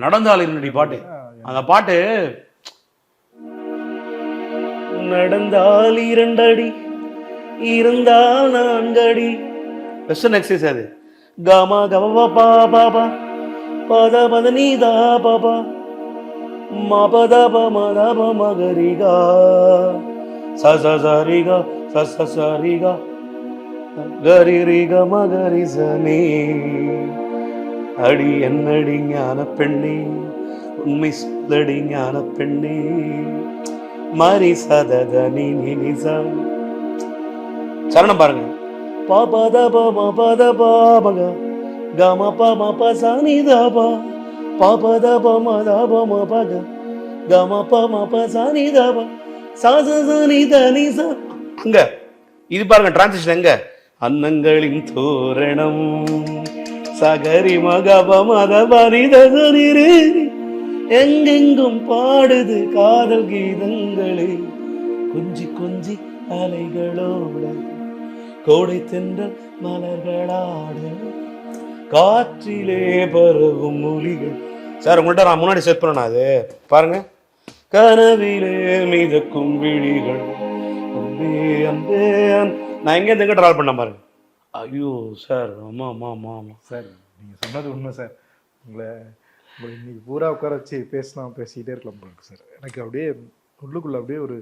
நடந்தால் இரண்டடி பாட்டு. அந்த பாட்டு நடந்தால் 2 அடி இருந்தால் 4 அடி. வெஸ்டர்ன் எக்ஸசைஸ் அது. கம கம பா பாபா பத பத நீதா பாபா மபத மதப மகரிகா ச ச சரிகா ச ச சரிகா கரி ரிக மகரி சனி. அடி என்னடி ஞான பெண்ணே உண்மை சொல்லடி ஞான பெண்ணே மரி சதத நீ நிசா. சரணம் பாருங்க. பாபத பத பாபக கம பம பசனி தபா பாபத பமத பம பக கம பம பசனி தபா சாசனி தனி சா. அங்க இது பாருங்க டிரான்சிஷன் எங்க. அன்னங்களின் தோரணம் சகரி மகப மத பரிதனிரு எங்கெங்கும் பாடுது காதல் கீதங்களே கொஞ்சி கொஞ்சி அலைகளோட கோடை தென்றல் மலர்களாட காற்றிலே பரவும் மொழிகள். சார் உங்கள்கிட்ட நான் முன்னாடி செட் பண்ணேன் அது பாருங்க. கனவிலே மிதக்கும் விழிகள் அன்பே அன்பே நான் எங்கே எங்க ட்ராவல் பண்ண பாருங்க. ஐயோ சார் ஆமாம் ஆமாம் ஆமாம் ஆமாம் சார். நீங்கள் சொன்னது உண்மை சார். உங்களை இன்னைக்கு பூரா உட்கார வச்சு பேசிக்கிட்டே இருக்கலாம் போல இருக்கு சார். எனக்கு அப்படியே உள்ளுக்குள்ளே அப்படியே ஒரு